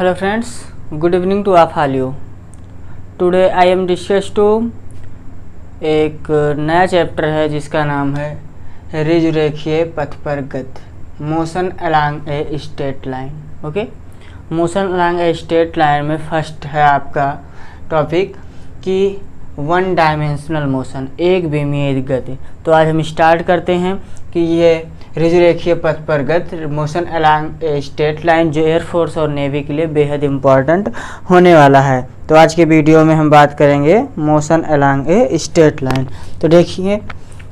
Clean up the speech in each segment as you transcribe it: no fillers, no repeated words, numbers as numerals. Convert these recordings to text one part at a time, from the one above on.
Hello friends, good evening to all you. Today I am discuss to एक नया chapter है जिसका नाम है ऋजुरेखीय पथ पर गति, motion along a straight line. Okay, motion along a straight line में फर्स्ट है आपका टॉपिक कि वन डायमेंशनल मोशन, एक विमीय गति। तो आज हम स्टार्ट करते हैं कि ये ऋजुरेखीय पथ पर गति motion along a straight line जो एयरफोर्स और नेवी के लिए बेहद इम्पॉर्टेंट होने वाला है। तो आज के वीडियो में हम बात करेंगे motion along a straight line. तो देखिए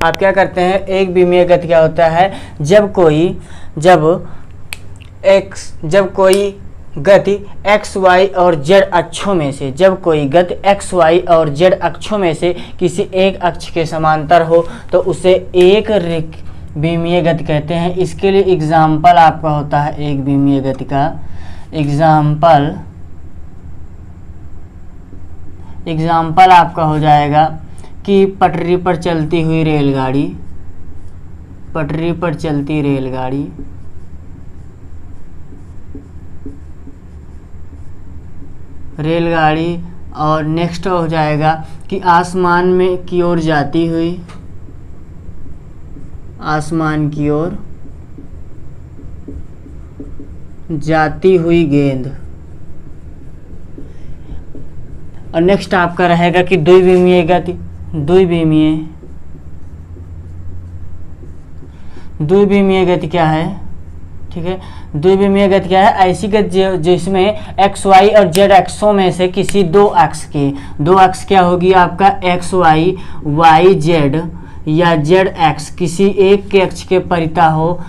आप क्या करते हैं, एक विमीय गति क्या होता है, जब कोई गति x, y और z अक्षों में से, जब कोई गति x, y और z अक्षों में से किसी एक अक्ष के समांतर हो तो उसे एक विमीय गति कहते हैं। इसके लिए एग्जाम्पल आपका होता है एक विमीय गति का एग्जाम्पल आपका हो जाएगा कि पटरी पर चलती हुई रेलगाड़ी और नेक्स्ट हो जाएगा कि आसमान में की ओर जाती हुई गेंद। और नेक्स्ट आपका रहेगा कि द्विविमीय गति, द्विविमीय गति क्या है, ठीक है। द्विविमीय गति क्या है, ऐसी गति जिसमें x, y और z अक्षों में से किसी दो अक्ष क्या होगी आपका x, y, y, z या z अक्ष किसी एक के अक्ष के परिता हो,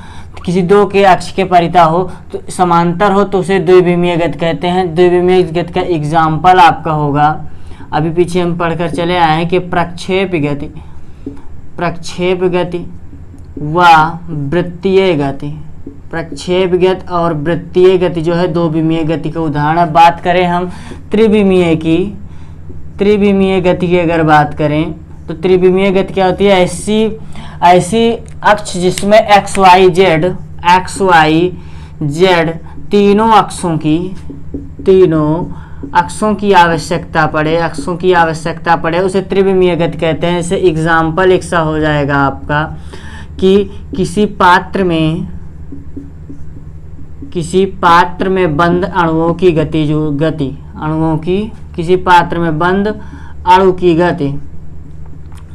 किसी दो के अक्ष के परिता हो तो समांतर हो तो उसे द्विविमीय गति कहते हैं। द्विविमीय गति का एग्जाम्पल आपका होगा, अभी पीछे हम पढ़कर चले आए हैं कि प्रक्षेप गति व वृत्तीय गति। प्रक्षेप गति और वृत्तीय गति जो है दो विमीय गति का उदाहरण। बात करें हम त्रिविमीय गति की अगर बात करें तो त्रिविमीय गति क्या होती है, ऐसी अक्ष जिसमें x, y, z तीनों अक्षों की आवश्यकता पड़े उसे त्रिविमीय गति कहते हैं। जैसे एग्जाम्पल एक सा हो जाएगा आपका कि किसी पात्र में बंद अणुओं की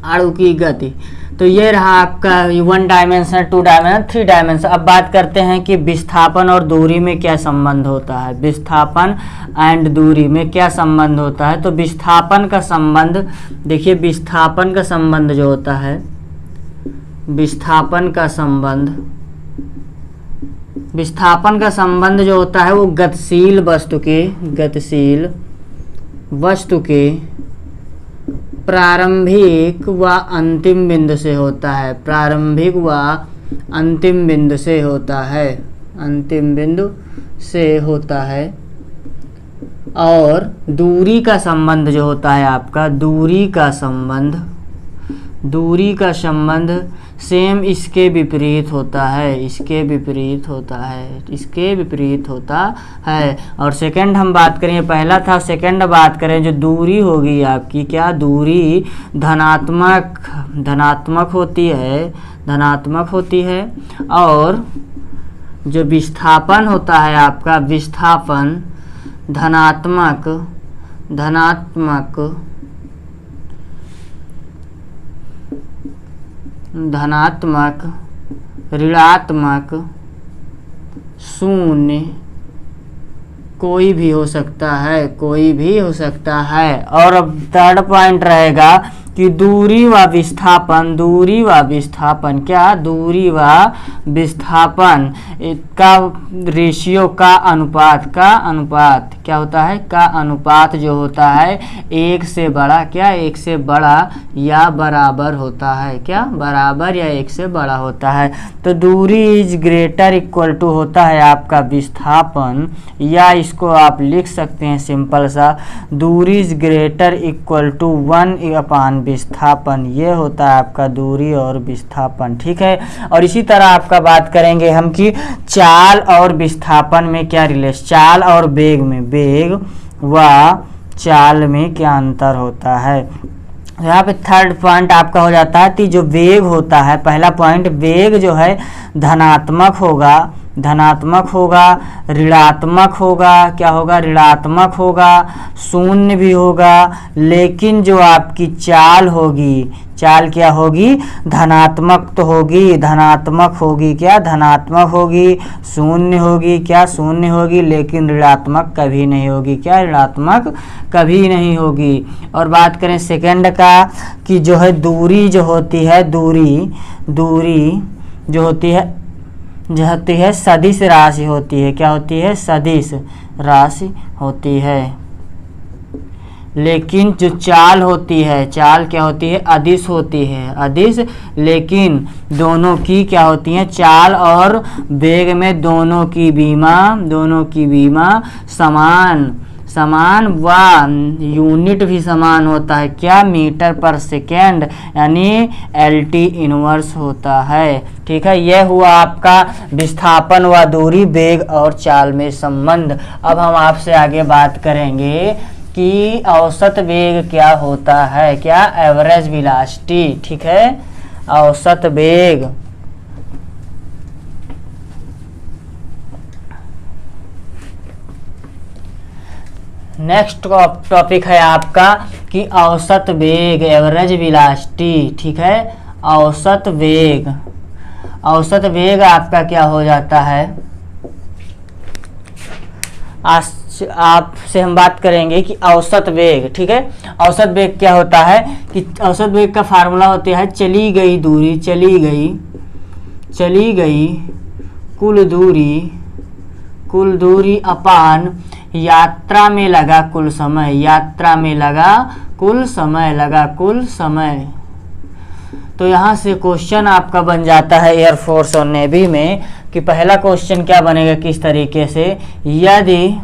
अणु की गति। तो ये रहा आपका one dimension, two dimension, three dimension. अब बात करते हैं कि विस्थापन और दूरी में क्या संबंध होता है, विस्थापन एंड दूरी में क्या संबंध होता है। तो विस्थापन का संबंध देखिए, विस्थापन का संबंध जो होता है, विस्थापन का संबंध जो होता है वो गतिशील वस्तु के प्रारंभिक व अंतिम बिंदु से होता है, और दूरी का संबंध जो होता है आपका, दूरी का संबंध सेम इसके विपरीत होता है। और सेकंड हम बात करें, पहला था, सेकंड बात करें जो दूरी होगी आपकी, क्या दूरी धनात्मक होती है और जो विस्थापन होता है आपका, विस्थापन धनात्मक, ऋणात्मक, शून्य, कोई भी हो सकता है। और अब थर्ड पॉइंट रहेगा कि दूरी व विस्थापन का रेशियो का अनुपात क्या होता है, का अनुपात जो होता है एक से बड़ा या बराबर होता है, क्या बराबर या एक से बड़ा होता है। तो दूरी इज ग्रेटर इक्वल टू होता है आपका विस्थापन, या इसको आप लिख सकते हैं सिंपल सा, दूरी इज ग्रेटर इक्वल टू 1/, विस्थापन, ये होता है आपका दूरी और विस्थापन, ठीक है। और इसी तरह आपका बात करेंगे हम कि चाल और विस्थापन में क्या रिलेशन, चाल और वेग में, वेग व चाल में क्या अंतर होता है। यहाँ पे थर्ड पॉइंट आपका हो जाता है कि जो वेग होता है, पहला पॉइंट, वेग जो है धनात्मक होगा, धनात्मक होगा, ऋणात्मक होगा, क्या होगा, ऋणात्मक होगा, शून्य भी होगा, लेकिन जो आपकी चाल होगी, चाल क्या होगी, धनात्मक तो होगी, धनात्मक होगी, क्या धनात्मक होगी, शून्य होगी, क्या शून्य होगी, लेकिन ऋणात्मक कभी नहीं होगी, क्या ऋणात्मक कभी नहीं होगी। और बात करें सेकंड का कि जो है दूरी जो होती है, दूरी जो होती है सदिश राशि होती है, क्या होती है, सदिश राशि होती है, लेकिन जो चाल होती है, चाल क्या होती है, अदिश होती है, अदिश, लेकिन दोनों की क्या होती है, चाल और वेग में दोनों की बीमा समान व यूनिट भी समान होता है, क्या, मीटर पर सेकेंड, यानी LT इनवर्स होता है। ठीक है, यह हुआ आपका विस्थापन व दूरी, वेग और चाल में संबंध। अब हम आपसे आगे बात करेंगे कि औसत वेग क्या होता है, क्या, एवरेज वेलोसिटी। ठीक है, औसत वेग, नेक्स्ट टॉपिक है आपका कि औसत वेग, एवरेज वेलोसिटी। ठीक है, औसत वेग, औसत वेग आपका क्या हो जाता है, आपसे हम बात करेंगे कि औसत वेग। ठीक है, औसत वेग क्या होता है कि औसत वेग का फार्मूला होता है चली गई दूरी, चली गई कुल दूरी अपान यात्रा में लगा कुल समय, तो यहाँ से क्वेश्चन आपका बन जाता है एयरफोर्स और नेवी में कि पहला क्वेश्चन क्या बनेगा, किस तरीके से, यदि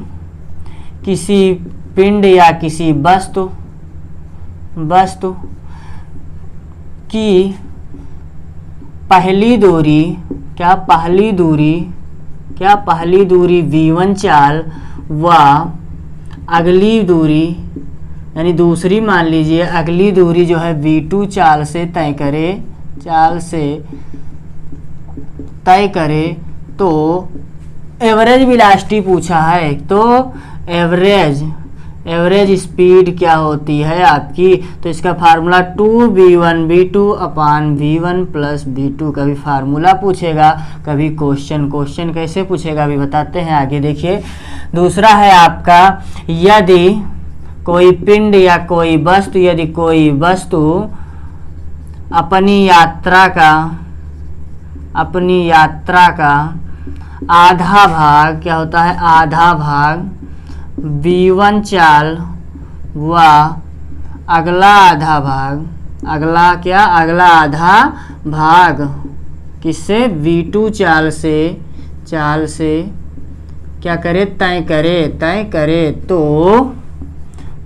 किसी पिंड या किसी वस्तु की पहली दूरी v1 चाल व अगली दूरी, यानी दूसरी मान लीजिए, अगली दूरी जो है v2 चाल से तय करे, तो एवरेज वेलोसिटी पूछा है, तो एवरेज स्पीड क्या होती है आपकी, तो इसका फार्मूला 2v1v2 अपान v1 प्लस v2, कभी फार्मूला पूछेगा, कभी क्वेश्चन कैसे पूछेगा अभी बताते हैं, आगे देखिए। दूसरा है आपका, यदि कोई पिंड या कोई वस्तु अपनी यात्रा का आधा भाग, क्या होता है, आधा भाग v1 चाल व अगला आधा भाग किससे, v2 चाल से क्या करे, तय करे,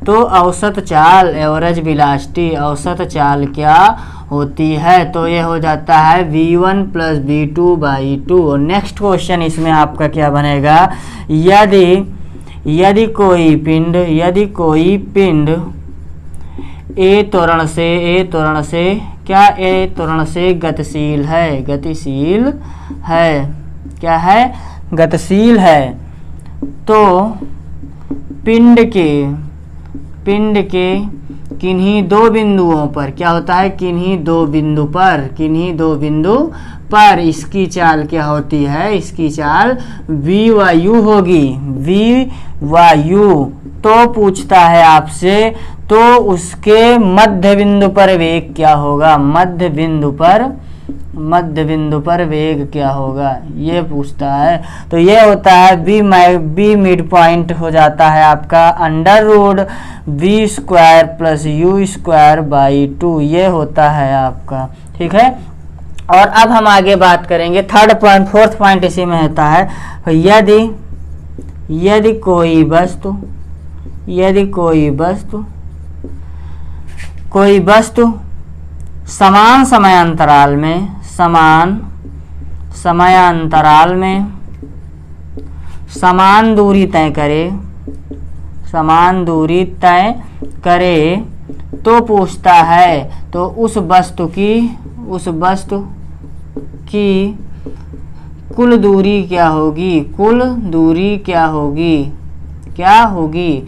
तो औसत चाल, एवरेज वेलोसिटी, औसत चाल क्या होती है, तो ये हो जाता है v1 प्लस v2/2। और नेक्स्ट क्वेश्चन इसमें आपका क्या बनेगा, यदि कोई पिंड ए त्वरण से गतिशील है, तो पिंड के किन्हीं दो बिंदुओं पर क्या होता है, किन्हीं दो बिंदु पर इसकी चाल क्या होती है, इसकी चाल v व u होगी, v व u। तो पूछता है आपसे, तो उसके मध्य बिंदु पर वेग क्या होगा, मध्य बिंदु पर वेग क्या होगा, ये पूछता है। तो ये होता है बी मिड पॉइंट हो जाता है आपका √v² प्लस u²/2, ये होता है आपका। ठीक है, और अब हम आगे बात करेंगे फोर्थ पॉइंट इसी में होता है, यदि कोई वस्तु समान समयांतराल में समान दूरी तय करे, समान दूरी तय करे तो पूछता है, तो उस वस्तु की कुल दूरी क्या होगी, कुल दूरी क्या होगी।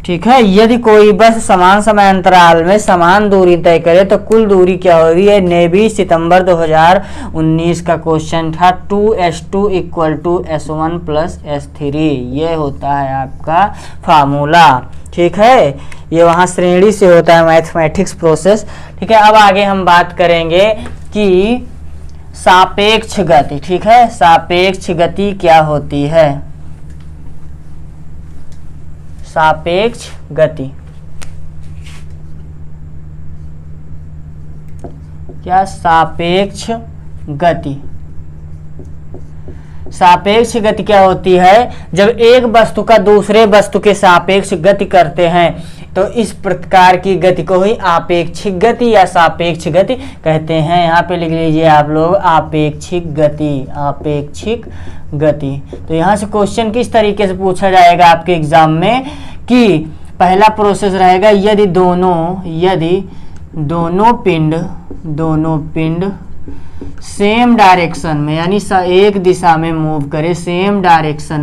ठीक है, यदि कोई बस समान समय अंतराल में समान दूरी तय करे तो कुल दूरी क्या होगी। ये नेवी सितंबर 2019 का क्वेश्चन था। 2s2 = s1 + s3, ये होता है आपका फार्मूला। ठीक है, ये वहाँ श्रेणी से होता है मैथमेटिक्स प्रोसेस। ठीक है, अब आगे हम बात करेंगे कि सापेक्ष गति। ठीक है, सापेक्ष गति क्या होती है। सापेक्ष गति क्या, सापेक्ष गति, सापेक्ष गति क्या होती है। जब एक वस्तु का दूसरे वस्तु के सापेक्ष गति करते हैं तो इस प्रकार की गति को ही आपेक्षिक गति या सापेक्ष गति कहते हैं। यहाँ पे लिख लीजिए आप लोग आपेक्षिक गति, आपेक्षिक गति। तो यहाँ से क्वेश्चन किस तरीके से पूछा जाएगा आपके एग्जाम में कि पहला प्रोसेस रहेगा, यदि दोनों पिंड सेम डायरेक्शन में, यानी एक दिशा में मूव करे, सेम डायरेक्शन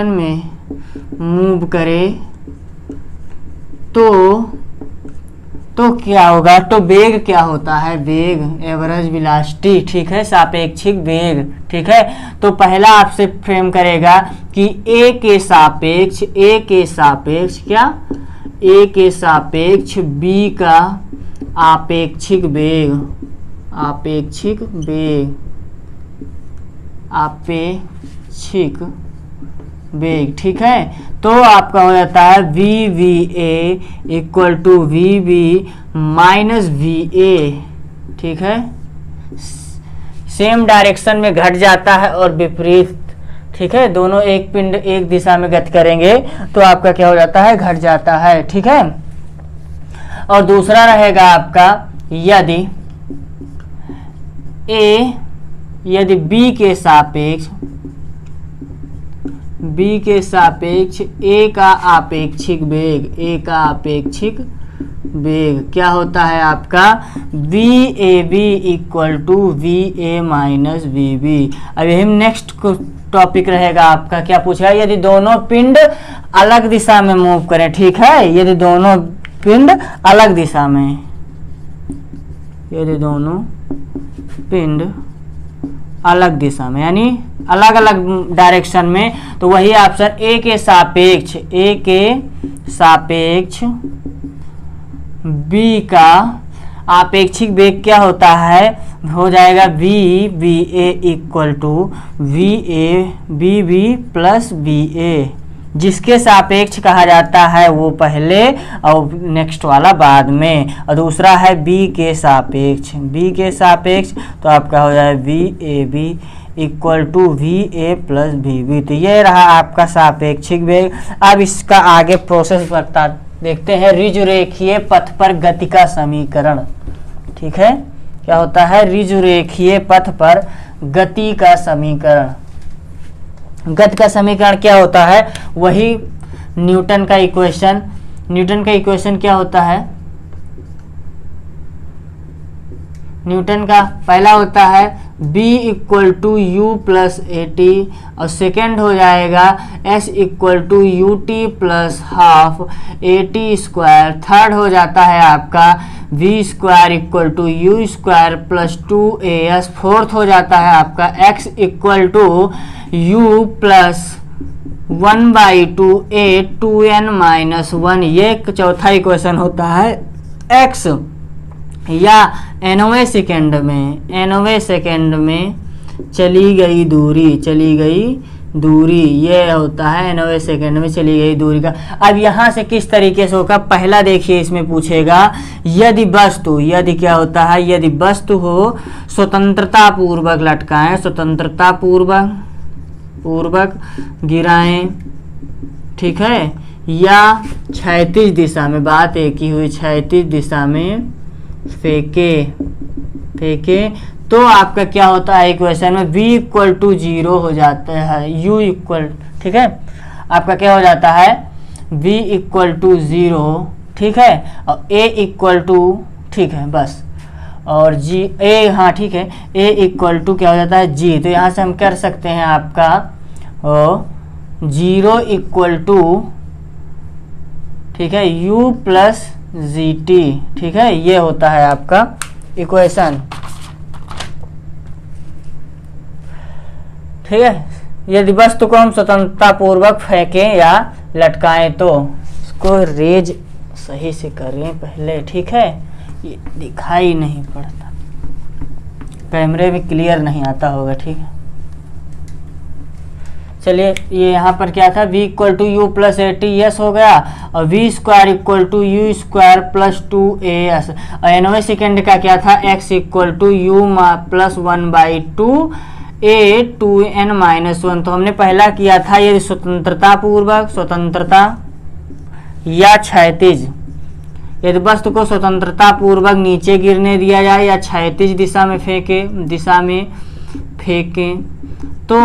में मूव करे तो क्या होगा। तो वेग क्या होता है, वेग, एवरेज वेलोसिटी। ठीक है, सापेक्षिक वेग। ठीक है, तो पहला आपसे फ्रेम करेगा कि ए के सापेक्ष क्या, ए के सापेक्ष बी का आपेक्षिक वेग, आपेक्षिक वेग। ठीक है, तो आपका हो जाता है VVA = VB - VA। ठीक है, सेम डायरेक्शन में घट जाता है और विपरीत। ठीक है, दोनों एक पिंड एक दिशा में गति करेंगे तो आपका क्या हो जाता है, घट जाता है। ठीक है, और दूसरा रहेगा आपका यदि B के सापेक्ष A का आपेक्षिक वेग, क्या होता है आपका VAB = VA - VB। अब यही नेक्स्ट टॉपिक रहेगा आपका, क्या पूछेगा, यदि दोनों पिंड अलग दिशा में मूव करें। ठीक है, यदि दोनों पिंड अलग दिशा में, यानी अलग अलग डायरेक्शन में, तो वही ऑप्शन ए के सापेक्ष बी का आपेक्षिक वेग क्या होता है, हो जाएगा VBA = VABB + VA। जिसके सापेक्ष कहा जाता है वो पहले और नेक्स्ट वाला बाद में, और दूसरा है बी के सापेक्ष, तो आपका हो जाए VAB = VA + VB। तो ये रहा आपका सापेक्षिक वेग। अब इसका आगे प्रोसेस देखते हैं, ऋजुरेखीय पथ पर गति का समीकरण। ठीक है, क्या होता है, ऋजुरेखीय पथ पर गति का समीकरण। गति का समीकरण क्या होता है, वही न्यूटन का इक्वेशन क्या होता है, न्यूटन का पहला होता है B = U + AT, और सेकेंड हो जाएगा S = UT + ½ AT²। थर्ड हो जाता है आपका V² = U² + 2AS। फोर्थ हो जाता है आपका X = U + 1/2A 2n - 1। ये चौथा इक्वेशन होता है। X या nवें सेकेंड में चली गई दूरी, ये होता है nवें सेकेंड में चली गई दूरी का। अब यहाँ से किस तरीके से होगा, पहला देखिए, इसमें पूछेगा यदि क्या होता है, यदि वस्तु हो स्वतंत्रता पूर्वक लटकाएं, स्वतंत्रता पूर्वक गिराएं। ठीक है, या क्षैतिज दिशा में, बात एक ही हुई, क्षैतिज दिशा में फेंकें तो आपका क्या होता है इक्वेशन में v इक्वल टू 0 हो जाता है, u इक्वल, ठीक है, आपका क्या हो जाता है v इक्वल टू 0, ठीक है, और a इक्वल टू, ठीक है बस, और g a, हाँ ठीक है, a इक्वल टू क्या हो जाता है g, तो यहाँ से हम कर सकते हैं आपका 0 इक्वल टू, ठीक है, u प्लस जी टी, ठीक है, ये होता है आपका इक्वेशन, ठीक है। यदि वस्तु को हम स्वतंत्रता पूर्वक फेंकें या लटकाएं तो इसको रेज सही से करें पहले, ठीक है, ये दिखाई नहीं पड़ता, कैमरे में क्लियर नहीं आता होगा, ठीक है। चलिए ये यहाँ पर क्या था, v equal to u plus a t s हो गया, और v square equal to u square plus 2as, और nवें सेकेंड का क्या था, x equal to u plus 1/2 a 2n-1। तो हमने पहला किया था ये स्वतंत्रता पूर्वक, स्वतंत्रता या क्षैतिज, यदि वस्तु को स्वतंत्रता पूर्वक नीचे गिरने दिया जाए या क्षैतिज दिशा में फेंकें तो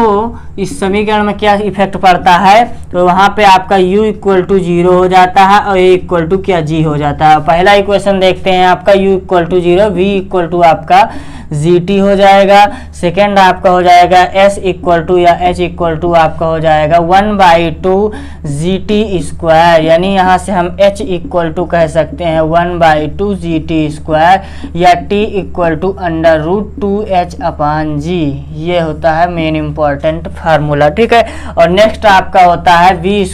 इस समीकरण में क्या इफेक्ट पड़ता है, तो वहाँ पे आपका u इक्वल टू 0 हो जाता है और a इक्वल टू क्या g हो जाता है। पहला इक्वेशन देखते हैं, आपका u equal to 0, v equal to आपका gt हो जाएगा, सेकेंड आपका हो जाएगा s इक्वल टू या h इक्वल टू आपका हो जाएगा 1/2 gt स्क्वायर, यानी यहाँ से हम h इक्वल टू कह सकते हैं 1/2 gt स्क्वायर, या t इक्वल टू √2h/g, ये होता है मेन इंपॉर्टेंट फार्मूला, ठीक है। और नेक्स्ट आपका होता है v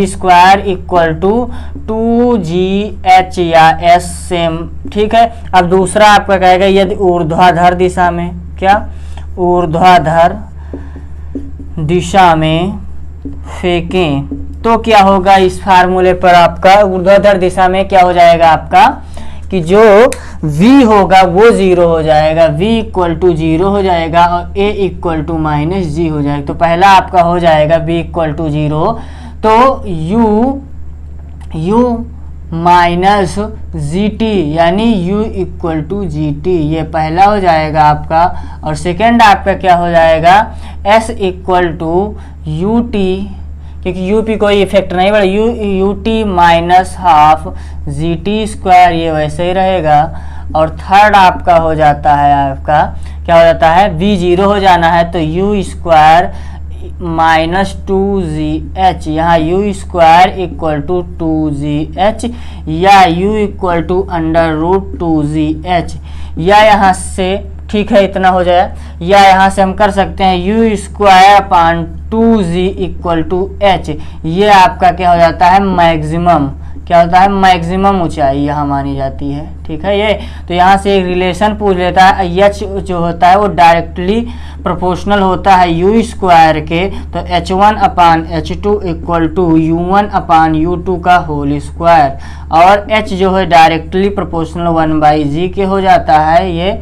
square equal to 2gh या s सेम, ठीक है। अब दूसरा आपका कहेगा यदि ऊर्ध्वाधर दिशा में, क्या ऊर्ध्वाधर दिशा में फेंकें तो क्या होगा, इस फार्मूले पर आपका ऊर्ध्वाधर दिशा में क्या हो जाएगा आपका कि जो v होगा वो 0 हो जाएगा, v इक्वल टू 0 हो जाएगा और a इक्वल टू -g हो जाएगा। तो पहला आपका हो जाएगा v इक्वल टू 0, तो u माइनस जी टी, यानी u equal to g t, ये पहला हो जाएगा आपका। और सेकेंड आपका क्या हो जाएगा, s equal to u t, क्योंकि u p कोई इफेक्ट नहीं पड़ा, u t minus half g t square, ये वैसे ही रहेगा। और थर्ड आपका हो जाता है, आपका क्या हो जाता है, v 0 हो जाना है तो u स्क्वायर -2gh, यहाँ u square equal to 2gh या u इक्वल टू √2gh, या यहाँ से, ठीक है, इतना हो जाए, या यहाँ से हम कर सकते हैं u square upon 2g equal to h, ये आपका क्या हो जाता है मैक्सिमम, क्या होता है मैक्सिमम ऊंचाई यहाँ मानी जाती है, ठीक है। ये तो यहाँ से एक रिलेशन पूछ लेता है, h जो होता है वो डायरेक्टली प्रोपोर्शनल होता है u स्क्वायर के, तो h1 upon h2 equal to u1 upon u2 का होल स्क्वायर, और h जो है डायरेक्टली प्रोपोर्शनल 1/g के हो जाता है ये,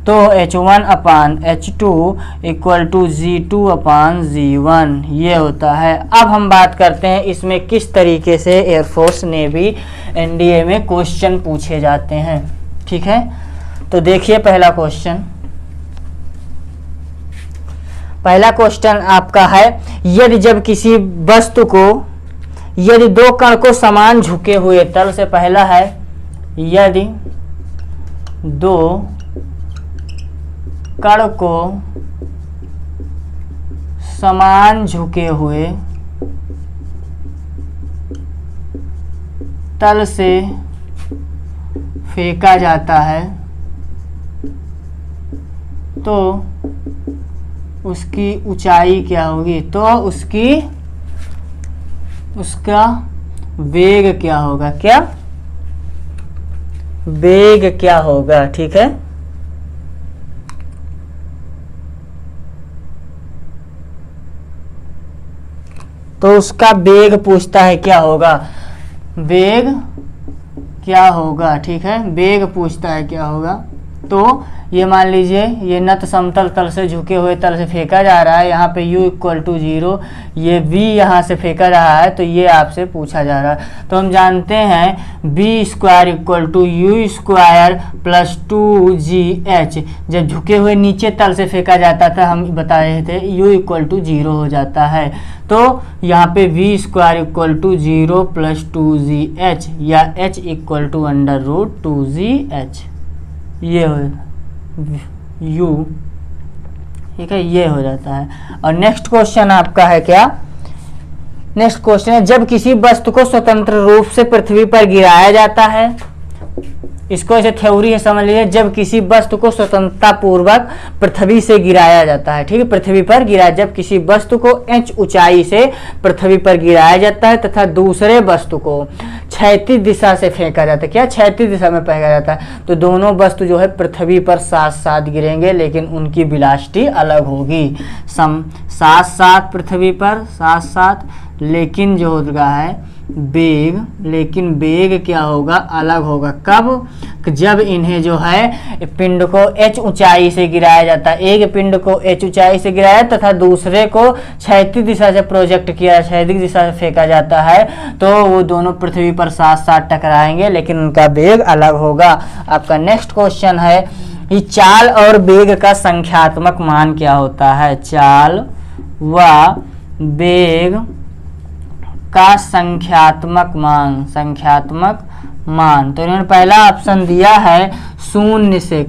तो h1 upon h2 equal to g2 upon g1, ये होता है। अब हम बात करते हैं इसमें किस तरीके से एयरफोर्स नेवी एनडीए में क्वेश्चन पूछे जाते हैं, ठीक है। तो देखिए पहला क्वेश्चन, पहला क्वेश्चन आपका है, यदि जब किसी वस्तु को, यदि दो कण को समान झुके हुए तल से, पहला है यदि दो कण को समान झुके हुए तल से फेंका जाता है तो उसकी ऊंचाई क्या होगी, तो उसका वेग क्या होगा, क्या वेग क्या होगा, ठीक है। तो उसका वेग पूछता है क्या होगा, वेग क्या होगा, ठीक है, वेग पूछता है क्या होगा। तो ये मान लीजिए ये नत समतल तल से झुके हुए तल से फेंका जा रहा है, यहाँ पे u इक्वल टू 0, ये v यहाँ से फेंका रहा है, तो ये आपसे पूछा जा रहा है। तो हम जानते हैं b square equal to u square plus 2gh। जब झुके हुए नीचे तल से फेंका जाता था हम बता रहे थे u इक्वल टू 0 हो जाता है, तो यहाँ पे v square equal to 0 plus 2gh या h equal to under root 2gh, ये हो u, ठीक है, ये हो जाता है। और नेक्स्ट क्वेश्चन आपका है क्या, नेक्स्ट क्वेश्चन है जब किसी वस्तु को स्वतंत्र रूप से पृथ्वी पर गिराया जाता है, इसको ऐसे थ्योरी है समझ लीजिए, जब किसी वस्तु को स्वतंत्रता पूर्वक पृथ्वी से गिराया जाता है, ठीक है, पृथ्वी पर गिराया, जब किसी वस्तु को h ऊंचाई से पृथ्वी पर गिराया जाता है तथा दूसरे वस्तु को क्षैतिज दिशा से फेंका जाता है, क्या क्षैतिज दिशा में फेंका जाता है, तो दोनों वस्तु जो है पृथ्वी पर साथ साथ गिरेंगे लेकिन उनकी वेलोसिटी अलग होगी, साथ साथ पृथ्वी पर साथ साथ, लेकिन जो होगा है वेग, लेकिन वेग क्या होगा, अलग होगा। कब, जब इन्हें जो है पिंड को h ऊंचाई से गिराया जाता है, एक पिंड को h ऊंचाई से गिराया तथा दूसरे को क्षैतिज दिशा से प्रोजेक्ट किया, क्षैतिज दिशा से फेंका जाता है, तो वो दोनों पृथ्वी पर साथ साथ टकराएंगे लेकिन उनका वेग अलग होगा। आपका नेक्स्ट क्वेश्चन है कि चाल और वेग का संख्यात्मक मान क्या होता है, चाल व वेग का संख्यात्मक मान, तो इन्होंने पहला ऑप्शन दिया है 0 से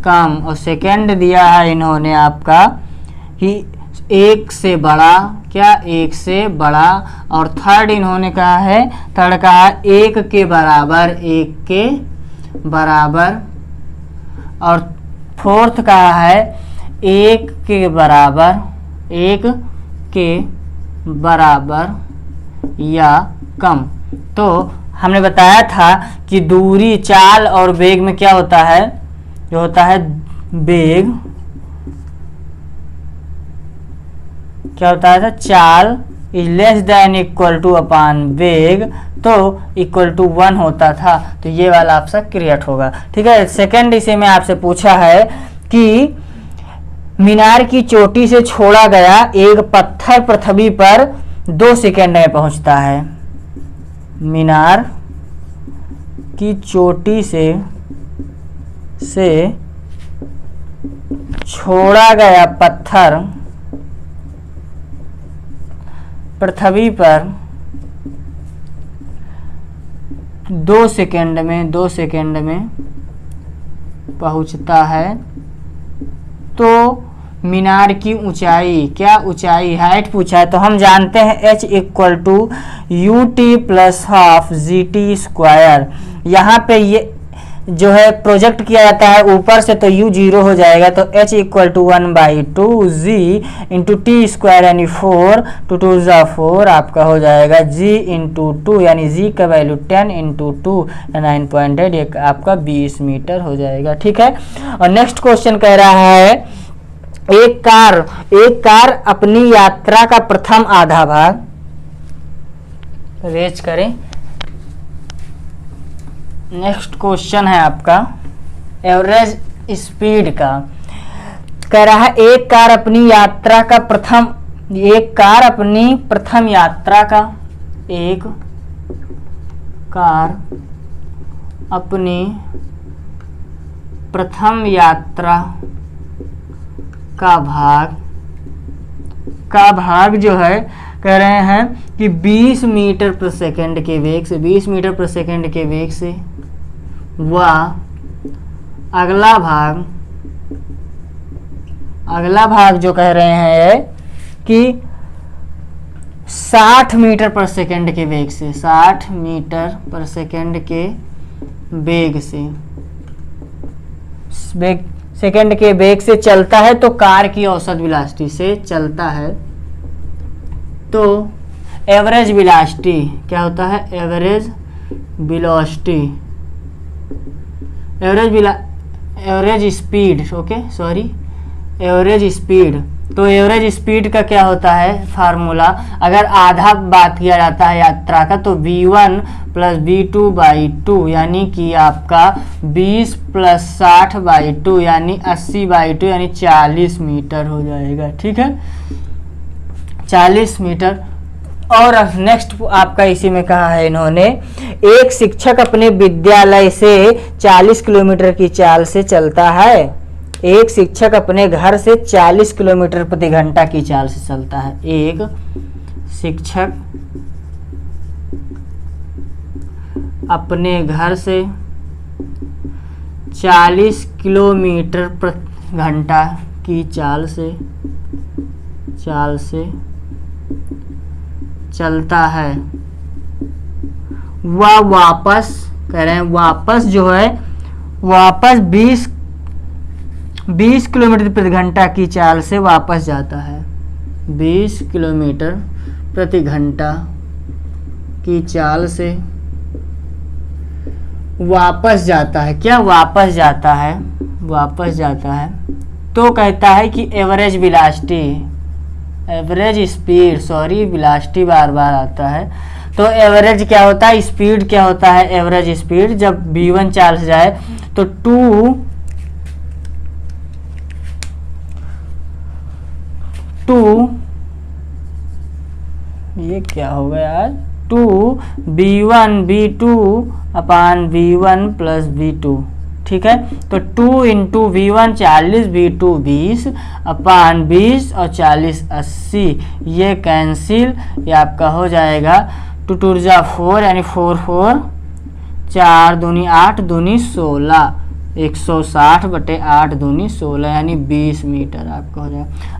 कम, और सेकंड दिया है इन्होंने आपका कि 1 से बड़ा, क्या 1 से बड़ा, और थर्ड इन्होंने कहा है 1 के बराबर, और फोर्थ कहा है 1 के बराबर या कम। तो हमने बताया था कि दूरी, चाल और वेग में क्या होता है, जो होता है वेग, क्या होता है, चाल is less than equal two upon वेग, तो इक्वल टू 1 होता था, तो ये वाला आपसे क्रिएट होगा, ठीक है। सेकंड इसे में आपसे पूछा है कि मीनार की चोटी से छोड़ा गया एक पत्थर पृथ्वी पर 2 सेकंड में पहुंचता है, मीनार की चोटी से छोड़ा गया पत्थर पृथ्वी पर 2 सेकंड में पहुंचता है, तो मीनार की ऊंचाई, क्या ऊंचाई, हाइट पूछा है, तो हम जानते हैं h equal to u t plus half g t square. यहाँ पे ये जो है प्रोजेक्ट किया जाता है ऊपर से, तो u 0 हो जाएगा, तो h equal to 1/2 g into t square यानी 4, 2 2 ज़ा 4 आपका हो जाएगा g इंटू 2 यानी g का वैल्यू 10 इंटू 2 9.8, एक आपका 20 मीटर हो जाएगा, ठीक है। और नेक्स्ट क्वेश्चन कह रहा है एक कार अपनी यात्रा का प्रथम आधा भाग, रेज करें, नेक्स्ट क्वेश्चन है आपका एवरेज स्पीड का, कह रहा है एक कार अपनी प्रथम यात्रा का, एक कार अपनी प्रथम यात्रा का भाग जो है कह रहे हैं कि 20 मीटर प्रति सेकंड के वेग से, 20 मीटर प्रति सेकंड के वेग से, व अगला भाग जो कह रहे हैं कि 60 मीटर पर सेकंड के वेग से, 60 मीटर पर सेकंड के वेग से, सेकंड के वेग से चलता है, तो कार की औसत वेलोसिटी से चलता है, तो एवरेज वेलोसिटी क्या होता है, average velocity, average speed, okay sorry, average speed तो एवरेज स्पीड का क्या होता है फार्मूला, अगर आधा बात किया जाता है यात्रा का तो v1 प्लस v2 बाई 2 यानी कि आपका 20 प्लस 60 बाई 2 यानी 80 बाई 2 यानी 40 मीटर हो जाएगा। ठीक है, 40 मीटर। और नेक्स्ट आपका इसी में कहा है इन्होंने, एक शिक्षक अपने विद्यालय से 40 किलोमीटर की चाल से चलता है। एक शिक्षक अपने घर से 40 किलोमीटर प्रति घंटा की चाल से चलता है। एक शिक्षक अपने घर से 40 किलोमीटर प्रति घंटा की चाल से चलता है। वह वापस कह रहे हैं, वापस जो है वापस 20 किलोमीटर प्रति घंटा की चाल से वापस जाता है। 20 किलोमीटर प्रति घंटा की चाल से वापस जाता है। क्या वापस जाता है? वापस जाता है। तो कहता है कि average velocity, average speed, sorry velocity बार बार आता है। तो एवरेज क्या होता है, स्पीड क्या होता है, एवरेज स्पीड जब v1 चाल से जाए तो 2 ये क्या हो गया यार, 2v1 v2 अपान v1 प्लस v2। ठीक है, तो 2 इंटू v1 40, v2 20 अपान 20 और 40 80, ये कैंसिल, ये आपका हो जाएगा 2 2 जा 4 यानी 4 4 4 दूनी 8 दूनी 16, 160 बटे 8 दूनी 16 यानी 20 मीटर आपका हो जाएगा।